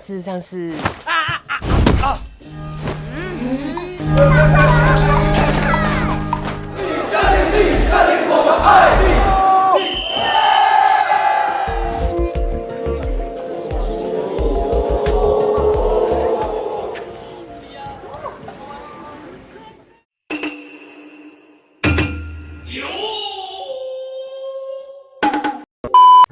事实上是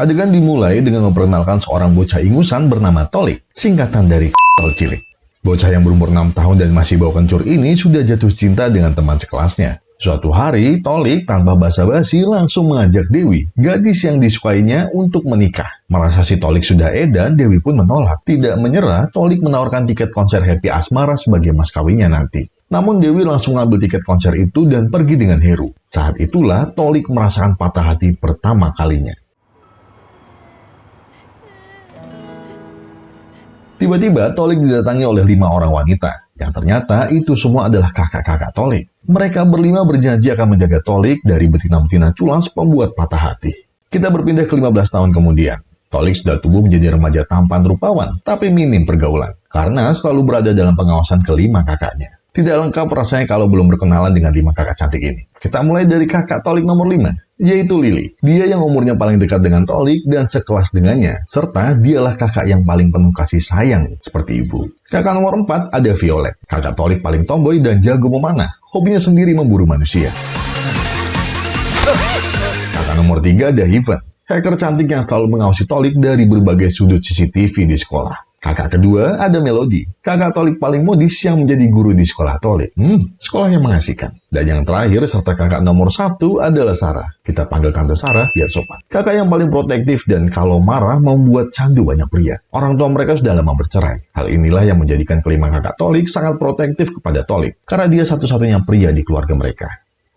Adegan dimulai dengan memperkenalkan seorang bocah ingusan bernama Tolik, singkatan dari tol cilik. Bocah yang berumur 6 tahun dan masih bau kencur ini sudah jatuh cinta dengan teman sekelasnya. Suatu hari, Tolik tanpa basa-basi langsung mengajak Dewi, gadis yang disukainya, untuk menikah. Merasa si Tolik sudah edan, Dewi pun menolak. Tidak menyerah, Tolik menawarkan tiket konser Happy Asmara sebagai mas kawinnya nanti. Namun Dewi langsung ngambil tiket konser itu dan pergi dengan Heru. Saat itulah Tolik merasakan patah hati pertama kalinya. Tiba-tiba Tolik didatangi oleh 5 orang wanita, yang ternyata itu semua adalah kakak-kakak Tolik. Mereka berlima berjanji akan menjaga Tolik dari betina-betina culas pembuat patah hati. Kita berpindah ke 15 tahun kemudian. Tolik sudah tumbuh menjadi remaja tampan rupawan, tapi minim pergaulan, karena selalu berada dalam pengawasan kelima kakaknya. Tidak lengkap rasanya kalau belum berkenalan dengan 5 kakak cantik ini. Kita mulai dari kakak Tolik nomor 5, yaitu Lili. Dia yang umurnya paling dekat dengan Tolik dan sekelas dengannya, serta dialah kakak yang paling penuh kasih sayang seperti ibu. Kakak nomor 4 ada Violet. Kakak Tolik paling tomboy dan jago memanah, hobinya sendiri memburu manusia. Kakak nomor 3 ada Heaven, hacker cantik yang selalu mengawasi Tolik dari berbagai sudut CCTV di sekolah. Kakak kedua ada Melody, kakak Tolik paling modis yang menjadi guru di sekolah Tolik. Sekolah yang mengasihkan. Dan yang terakhir serta kakak nomor 1 adalah Sarah. Kita panggil Tante Sarah biar sopan. Kakak yang paling protektif dan kalau marah membuat candu banyak pria. Orang tua mereka sudah lama bercerai. Hal inilah yang menjadikan kelima kakak Tolik sangat protektif kepada Tolik, karena dia satu-satunya pria di keluarga mereka.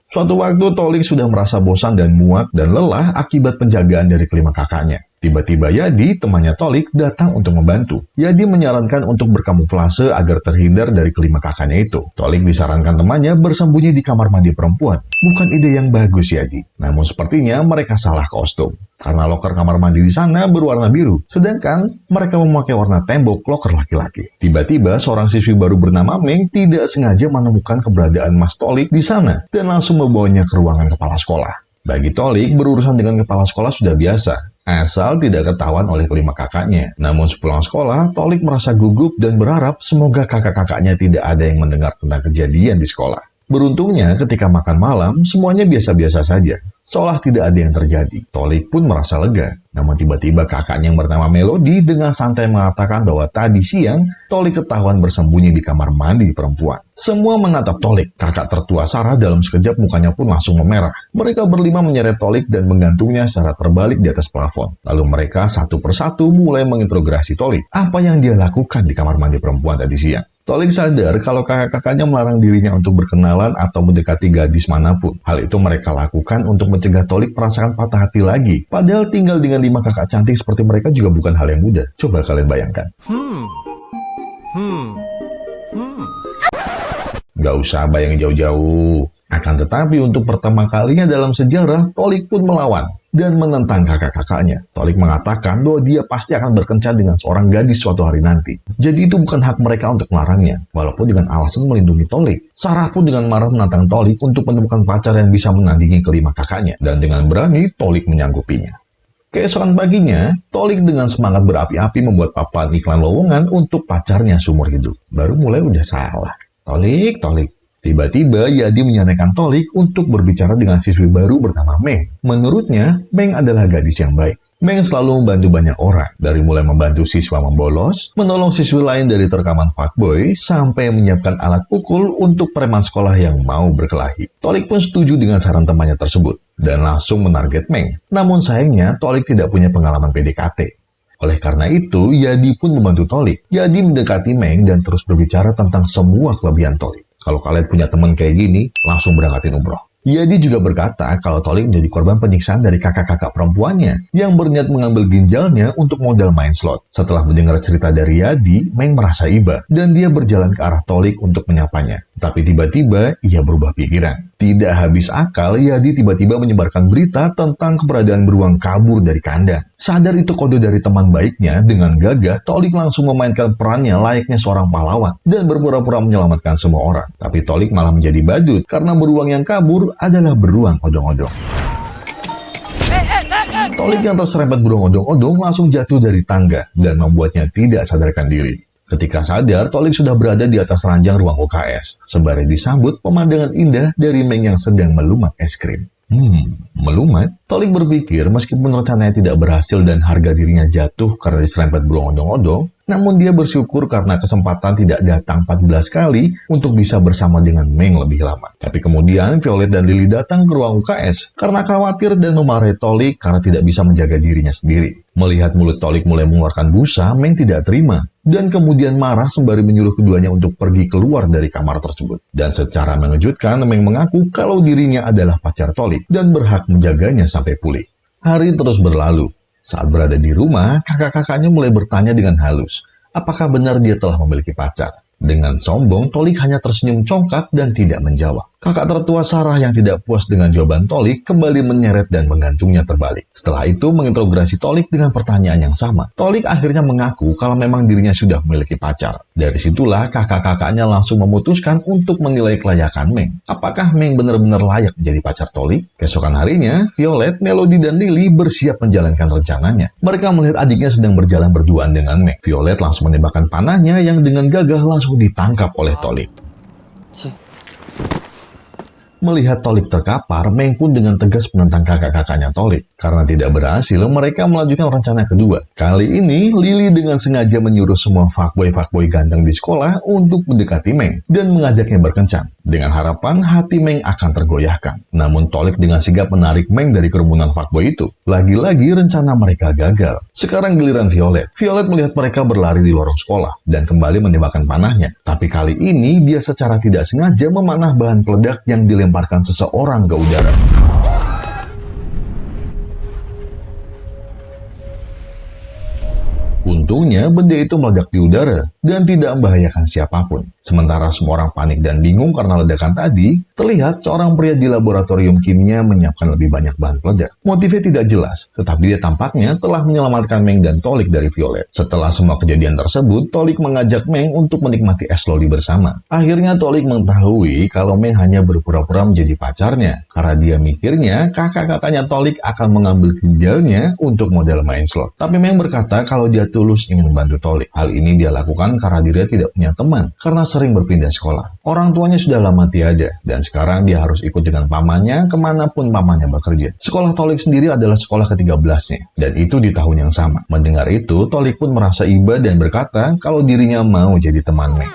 Suatu waktu Tolik sudah merasa bosan dan muak dan lelah akibat penjagaan dari kelima kakaknya. Tiba-tiba Yadi, temannya Tolik, datang untuk membantu. Yadi menyarankan untuk berkamuflase agar terhindar dari kelima kakaknya itu. Tolik disarankan temannya bersembunyi di kamar mandi perempuan. Bukan ide yang bagus, Yadi. Namun sepertinya mereka salah kostum. Karena loker kamar mandi di sana berwarna biru, sedangkan mereka memakai warna tembok loker laki-laki. Tiba-tiba seorang siswi baru bernama Meng tidak sengaja menemukan keberadaan Mas Tolik di sana dan langsung membawanya ke ruangan kepala sekolah. Bagi Tolik, berurusan dengan kepala sekolah sudah biasa, asal tidak ketahuan oleh kelima kakaknya. Namun sepulang sekolah, Tolik merasa gugup dan berharap semoga kakak-kakaknya tidak ada yang mendengar tentang kejadian di sekolah. Beruntungnya, ketika makan malam, semuanya biasa-biasa saja, seolah tidak ada yang terjadi. Tolik pun merasa lega. Namun tiba-tiba kakaknya yang bernama Melody dengan santai mengatakan bahwa tadi siang, Tolik ketahuan bersembunyi di kamar mandi perempuan. Semua menatap Tolik. Kakak tertua Sarah dalam sekejap mukanya pun langsung memerah. Mereka berlima menyeret Tolik dan menggantungnya secara terbalik di atas plafon. Lalu mereka satu persatu mulai menginterogasi Tolik. Apa yang dia lakukan di kamar mandi perempuan tadi siang? Tolik sadar kalau kakak-kakaknya melarang dirinya untuk berkenalan atau mendekati gadis manapun. Hal itu mereka lakukan untuk mencegah Tolik merasakan patah hati lagi. Padahal tinggal dengan 5 kakak cantik seperti mereka juga bukan hal yang mudah. Coba kalian bayangkan. Gak usah bayangin jauh-jauh. Akan tetapi untuk pertama kalinya dalam sejarah, Tolik pun melawan dan menentang kakak-kakaknya. Tolik mengatakan bahwa dia pasti akan berkencan dengan seorang gadis suatu hari nanti. Jadi itu bukan hak mereka untuk melarangnya, walaupun dengan alasan melindungi Tolik. Sarah pun dengan marah menantang Tolik untuk menemukan pacar yang bisa menandingi kelima kakaknya. Dan dengan berani, Tolik menyanggupinya. Keesokan paginya, Tolik dengan semangat berapi-api membuat papan iklan lowongan untuk pacarnya seumur hidup. Baru mulai udah salah. Tolik. Tiba-tiba Yadi menyarankan Tolik untuk berbicara dengan siswi baru bernama Meng. Menurutnya, Meng adalah gadis yang baik. Meng selalu membantu banyak orang, dari mulai membantu siswa membolos, menolong siswi lain dari terkaman fuckboy, sampai menyiapkan alat pukul untuk preman sekolah yang mau berkelahi. Tolik pun setuju dengan saran temannya tersebut, dan langsung menarget Meng. Namun sayangnya, Tolik tidak punya pengalaman PDKT. Oleh karena itu, Yadi pun membantu Tolik. Yadi mendekati Meng dan terus berbicara tentang semua kelebihan Tolik. Kalau kalian punya teman kayak gini, langsung berangkatin umroh. Yadi juga berkata kalau Tolik menjadi korban penyiksaan dari kakak-kakak perempuannya yang berniat mengambil ginjalnya untuk modal main slot. Setelah mendengar cerita dari Yadi, Meng merasa iba dan dia berjalan ke arah Tolik untuk menyapanya. Tapi tiba-tiba ia berubah pikiran. Tidak habis akal, Yadi tiba-tiba menyebarkan berita tentang keberadaan beruang kabur dari kandang. Sadar itu kode dari teman baiknya, dengan gagah Tolik langsung memainkan perannya layaknya seorang pahlawan dan berpura-pura menyelamatkan semua orang. Tapi Tolik malah menjadi badut karena beruang yang kabur adalah beruang odong-odong. Tolik yang terserempet beruang odong-odong langsung jatuh dari tangga dan membuatnya tidak sadarkan diri. Ketika sadar, Tolik sudah berada di atas ranjang ruang UKS, sembari disambut pemandangan indah dari Meng yang sedang melumat es krim. Melumat? Tolik berpikir meskipun rencananya tidak berhasil dan harga dirinya jatuh karena diserempet beruang odong-odong, namun dia bersyukur karena kesempatan tidak datang 14 kali untuk bisa bersama dengan Meng lebih lama. Tapi kemudian Violet dan Lily datang ke ruang UKS karena khawatir dan memarahi Tolik karena tidak bisa menjaga dirinya sendiri. Melihat mulut Tolik mulai mengeluarkan busa, Meng tidak terima dan kemudian marah sembari menyuruh keduanya untuk pergi keluar dari kamar tersebut. Dan secara mengejutkan, Meng mengaku kalau dirinya adalah pacar Tolik dan berhak menjaganya sampai pulih. Hari terus berlalu. Saat berada di rumah, kakak-kakaknya mulai bertanya dengan halus, apakah benar dia telah memiliki pacar? Dengan sombong, Tolik hanya tersenyum congkak dan tidak menjawab. Kakak tertua Sarah yang tidak puas dengan jawaban Tolik kembali menyeret dan menggantungnya terbalik. Setelah itu menginterogasi Tolik dengan pertanyaan yang sama. Tolik akhirnya mengaku kalau memang dirinya sudah memiliki pacar. Dari situlah kakak-kakaknya langsung memutuskan untuk menilai kelayakan Meng. Apakah Meng benar-benar layak menjadi pacar Tolik? Keesokan harinya, Violet, Melody, dan Lily bersiap menjalankan rencananya. Mereka melihat adiknya sedang berjalan berduaan dengan Meng. Violet langsung menembakkan panahnya yang dengan gagah langsung ditangkap oleh Tolik. Melihat Tolik terkapar, Meng pun dengan tegas menentang kakak-kakaknya Tolik. Karena tidak berhasil, mereka melanjutkan rencana kedua. Kali ini, Lily dengan sengaja menyuruh semua fuckboy-fuckboy ganteng di sekolah untuk mendekati Meng dan mengajaknya berkencan. Dengan harapan hati Meng akan tergoyahkan. Namun Tolik dengan sigap menarik Meng dari kerumunan fuckboy itu. Lagi-lagi rencana mereka gagal. Sekarang giliran Violet. Violet melihat mereka berlari di lorong sekolah dan kembali menembakkan panahnya. Tapi kali ini dia secara tidak sengaja memanah bahan peledak yang dilemparkan seseorang ke udara. Untungnya benda itu meledak di udara dan tidak membahayakan siapapun. Sementara semua orang panik dan bingung karena ledakan tadi, terlihat seorang pria di laboratorium kimia menyiapkan lebih banyak bahan peledak. Motifnya tidak jelas, tetapi dia tampaknya telah menyelamatkan Meng dan Tolik dari Violet. Setelah semua kejadian tersebut, Tolik mengajak Meng untuk menikmati es loli bersama. Akhirnya Tolik mengetahui kalau Meng hanya berpura-pura menjadi pacarnya, karena dia mikirnya kakak-kakaknya Tolik akan mengambil ginjalnya untuk modal main slot. Tapi Meng berkata kalau dia tulus ingin membantu Tolik. Hal ini dia lakukan karena dirinya tidak punya teman, karena sering berpindah sekolah. Orang tuanya sudah lama tiada, dan sekarang dia harus ikut dengan pamannya kemanapun pamannya bekerja. Sekolah Tolik sendiri adalah sekolah ke-13-nya, dan itu di tahun yang sama. Mendengar itu, Tolik pun merasa iba dan berkata kalau dirinya mau jadi teman Meng.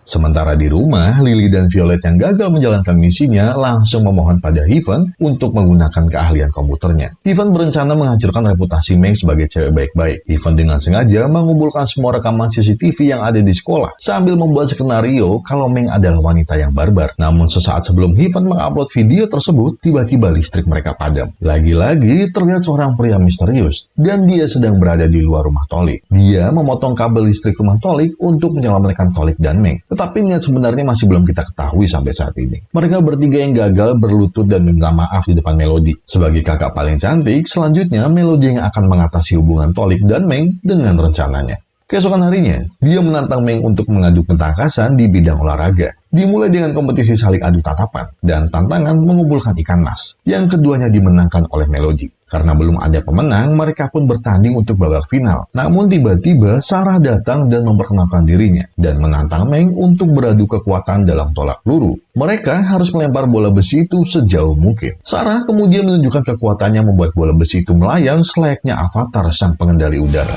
Sementara di rumah, Lily dan Violet yang gagal menjalankan misinya langsung memohon pada Heaven untuk menggunakan keahlian komputernya. Heaven berencana menghancurkan reputasi Meng sebagai cewek baik-baik. Heaven dengan sengaja mengumpulkan semua rekaman CCTV yang ada di sekolah sambil membuat skenario kalau Meng adalah wanita yang barbar. Namun sesaat sebelum Heaven mengupload video tersebut, tiba-tiba listrik mereka padam. Lagi-lagi terlihat seorang pria misterius dan dia sedang berada di luar rumah Tolik. Dia memotong kabel listrik rumah Tolik untuk menyelamatkan Tolik dan Meng. Tetapi niat sebenarnya masih belum kita ketahui sampai saat ini. Mereka bertiga yang gagal berlutut dan minta maaf di depan Melody. Sebagai kakak paling cantik, selanjutnya Melody yang akan mengatasi hubungan Tolik dan Meng dengan rencananya. Keesokan harinya, dia menantang Meng untuk mengadu ketangkasan di bidang olahraga. Dimulai dengan kompetisi saling adu tatapan, dan tantangan mengumpulkan ikan mas, yang keduanya dimenangkan oleh Melody. Karena belum ada pemenang, mereka pun bertanding untuk babak final. Namun tiba-tiba Sarah datang dan memperkenalkan dirinya, dan menantang Meng untuk beradu kekuatan dalam tolak peluru. Mereka harus melempar bola besi itu sejauh mungkin. Sarah kemudian menunjukkan kekuatannya membuat bola besi itu melayang selayaknya Avatar sang pengendali udara.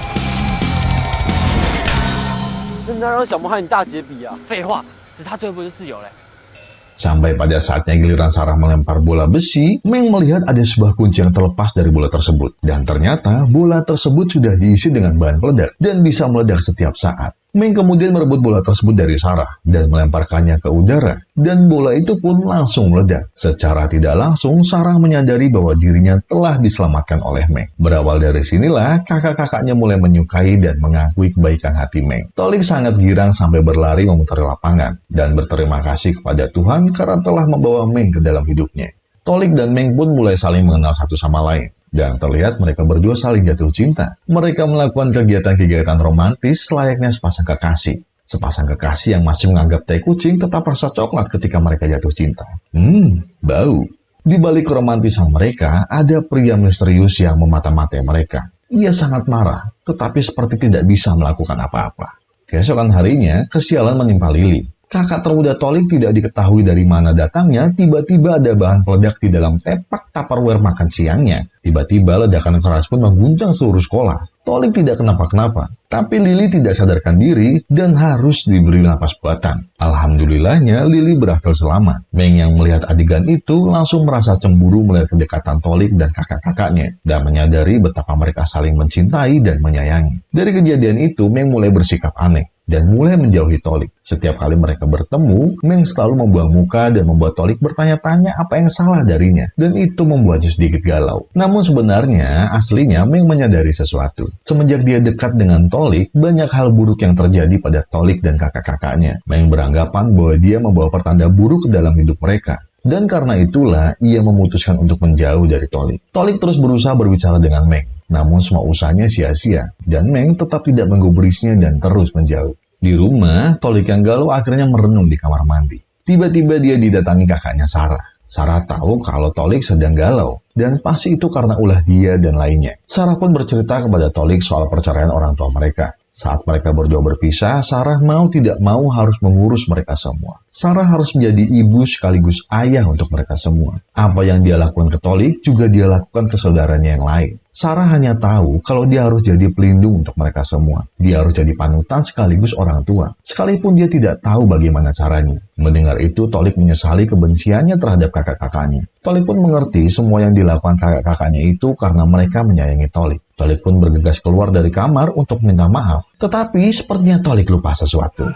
Sampai pada saatnya giliran Sarah melempar bola besi, Meng melihat ada sebuah kunci yang terlepas dari bola tersebut. Dan ternyata bola tersebut sudah diisi dengan bahan peledak dan bisa meledak setiap saat. Meng kemudian merebut bola tersebut dari Sarah dan melemparkannya ke udara, dan bola itu pun langsung meledak. Secara tidak langsung, Sarah menyadari bahwa dirinya telah diselamatkan oleh Meng. Berawal dari sinilah, kakak-kakaknya mulai menyukai dan mengakui kebaikan hati Meng. Tolik sangat girang sampai berlari memutari lapangan, dan berterima kasih kepada Tuhan karena telah membawa Meng ke dalam hidupnya. Tolik dan Meng pun mulai saling mengenal satu sama lain. Dan terlihat mereka berdua saling jatuh cinta. Mereka melakukan kegiatan-kegiatan romantis selayaknya sepasang kekasih. Sepasang kekasih yang masih menganggap teh kucing tetap rasa coklat ketika mereka jatuh cinta. Bau. Di balik keromantisan mereka, ada pria misterius yang memata-matai mereka. Ia sangat marah, tetapi seperti tidak bisa melakukan apa-apa. Keesokan harinya, kesialan menimpa Lily. Kakak termuda Tolik tidak diketahui dari mana datangnya, tiba-tiba ada bahan peledak di dalam tepak Tupperware makan siangnya. Tiba-tiba ledakan keras pun mengguncang seluruh sekolah. Tolik tidak kenapa-kenapa, tapi Lily tidak sadarkan diri dan harus diberi napas buatan. Alhamdulillahnya, Lily berhasil selamat. Meng yang melihat adegan itu langsung merasa cemburu melihat kedekatan Tolik dan kakak-kakaknya, dan menyadari betapa mereka saling mencintai dan menyayangi. Dari kejadian itu, Meng mulai bersikap aneh dan mulai menjauhi Tolik. Setiap kali mereka bertemu, Meng selalu membuang muka dan membuat Tolik bertanya-tanya apa yang salah darinya, dan itu membuatnya sedikit galau. Namun sebenarnya, aslinya Meng menyadari sesuatu. Semenjak dia dekat dengan Tolik, banyak hal buruk yang terjadi pada Tolik dan kakak-kakaknya. Meng beranggapan bahwa dia membawa pertanda buruk ke dalam hidup mereka. Dan karena itulah, ia memutuskan untuk menjauh dari Tolik. Tolik terus berusaha berbicara dengan Meng. Namun semua usahanya sia-sia, dan Meng tetap tidak menggubrisnya dan terus menjauh. Di rumah, Tolik yang galau akhirnya merenung di kamar mandi. Tiba-tiba dia didatangi kakaknya Sarah. Sarah tahu kalau Tolik sedang galau, dan pasti itu karena ulah dia dan lainnya. Sarah pun bercerita kepada Tolik soal perceraian orang tua mereka. Saat mereka berdua berpisah, Sarah mau tidak mau harus mengurus mereka semua. Sarah harus menjadi ibu sekaligus ayah untuk mereka semua. Apa yang dia lakukan ke Tolik juga dia lakukan ke saudaranya yang lain. Sarah hanya tahu kalau dia harus jadi pelindung untuk mereka semua. Dia harus jadi panutan sekaligus orang tua. Sekalipun dia tidak tahu bagaimana caranya. Mendengar itu, Tolik menyesali kebenciannya terhadap kakak-kakaknya. Tolik pun mengerti semua yang dilakukan kakak-kakaknya itu karena mereka menyayangi Tolik. Tolik pun bergegas keluar dari kamar untuk minta maaf. Tetapi sepertinya Tolik lupa sesuatu.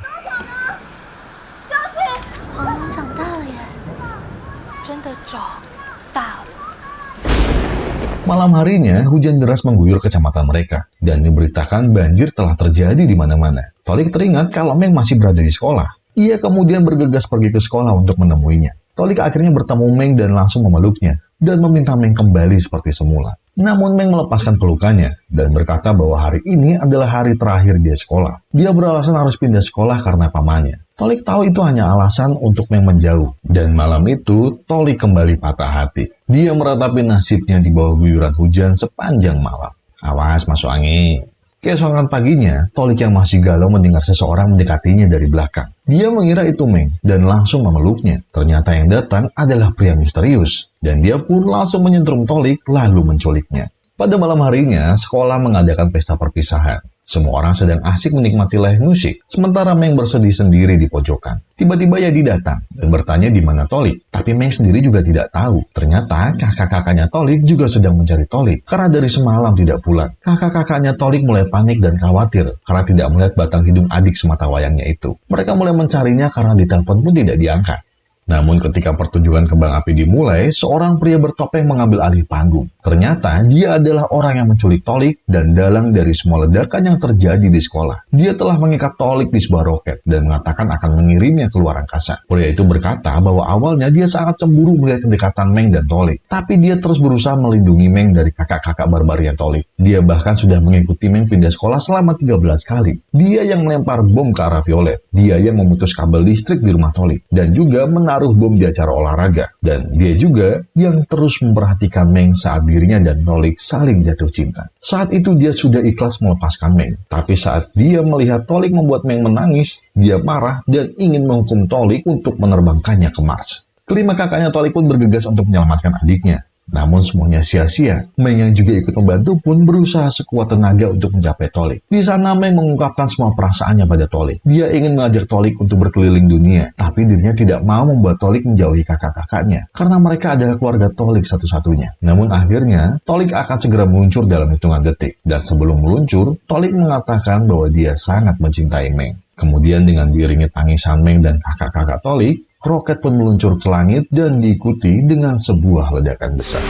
Malam harinya, hujan deras mengguyur kecamatan mereka, dan diberitakan banjir telah terjadi di mana-mana. Tolik teringat kalau Meng masih berada di sekolah. Ia kemudian bergegas pergi ke sekolah untuk menemuinya. Tolik akhirnya bertemu Meng dan langsung memeluknya, dan meminta Meng kembali seperti semula. Namun Meng melepaskan pelukannya, dan berkata bahwa hari ini adalah hari terakhir dia sekolah. Dia beralasan harus pindah sekolah karena pamannya. Tolik tahu itu hanya alasan untuk Meng menjauh, dan malam itu Tolik kembali patah hati. Dia meratapi nasibnya di bawah guyuran hujan sepanjang malam. Awas masuk angin. Keesokan paginya, Tolik yang masih galau mendengar seseorang mendekatinya dari belakang. Dia mengira itu Meng dan langsung memeluknya. Ternyata yang datang adalah pria misterius, dan dia pun langsung menyentrum Tolik lalu menculiknya. Pada malam harinya, sekolah mengadakan pesta perpisahan. Semua orang sedang asik menikmati live musik, sementara Meng bersedih sendiri di pojokan. Tiba-tiba Yadi datang dan bertanya di mana Tolik, tapi Meng sendiri juga tidak tahu. Ternyata kakak-kakaknya Tolik juga sedang mencari Tolik, karena dari semalam tidak pulang. Kakak-kakaknya Tolik mulai panik dan khawatir, karena tidak melihat batang hidung adik semata wayangnya itu. Mereka mulai mencarinya karena ditelepon pun tidak diangkat. Namun ketika pertunjukan kembang api dimulai, seorang pria bertopeng mengambil alih panggung. Ternyata dia adalah orang yang menculik Tolik dan dalang dari semua ledakan yang terjadi di sekolah. Dia telah mengikat Tolik di sebuah roket dan mengatakan akan mengirimnya ke luar angkasa. Pria itu berkata bahwa awalnya dia sangat cemburu melihat kedekatan Meng dan Tolik. Tapi dia terus berusaha melindungi Meng dari kakak-kakak barbarnya Tolik. Dia bahkan sudah mengikuti Meng pindah sekolah selama 13 kali. Dia yang melempar bom ke arah Violet. Dia yang memutus kabel listrik di rumah Tolik. Dan juga menaruh bom di acara olahraga. Dan dia juga yang terus memperhatikan Meng saat dirinya dan Tolik saling jatuh cinta. Saat itu dia sudah ikhlas melepaskan Meng. Tapi saat dia melihat Tolik membuat Meng menangis, dia marah dan ingin menghukum Tolik untuk menerbangkannya ke Mars. Kelima kakaknya Tolik pun bergegas untuk menyelamatkan adiknya. Namun semuanya sia-sia. Meng yang juga ikut membantu pun berusaha sekuat tenaga untuk mencapai Tolik. Di sana Meng mengungkapkan semua perasaannya pada Tolik. Dia ingin mengajak Tolik untuk berkeliling dunia, tapi dirinya tidak mau membuat Tolik menjauhi kakak-kakaknya, karena mereka adalah keluarga Tolik satu-satunya. Namun akhirnya, Tolik akan segera meluncur dalam hitungan detik. Dan sebelum meluncur, Tolik mengatakan bahwa dia sangat mencintai Meng. Kemudian dengan diiringi tangisan Meng dan kakak-kakak Tolik, roket pun meluncur ke langit dan diikuti dengan sebuah ledakan besar.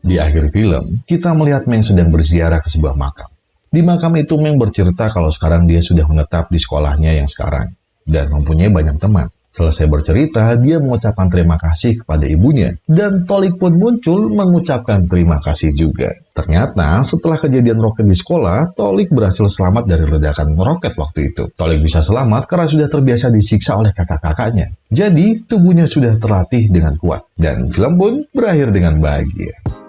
Di akhir film, kita melihat Meng sedang berziarah ke sebuah makam. Di makam itu Meng bercerita kalau sekarang dia sudah menetap di sekolahnya yang sekarang dan mempunyai banyak teman. Selesai bercerita, dia mengucapkan terima kasih kepada ibunya, dan Tolik pun muncul mengucapkan terima kasih juga. Ternyata, setelah kejadian roket di sekolah, Tolik berhasil selamat dari ledakan roket waktu itu. Tolik bisa selamat karena sudah terbiasa disiksa oleh kakak-kakaknya. Jadi, tubuhnya sudah terlatih dengan kuat, dan film pun berakhir dengan bahagia.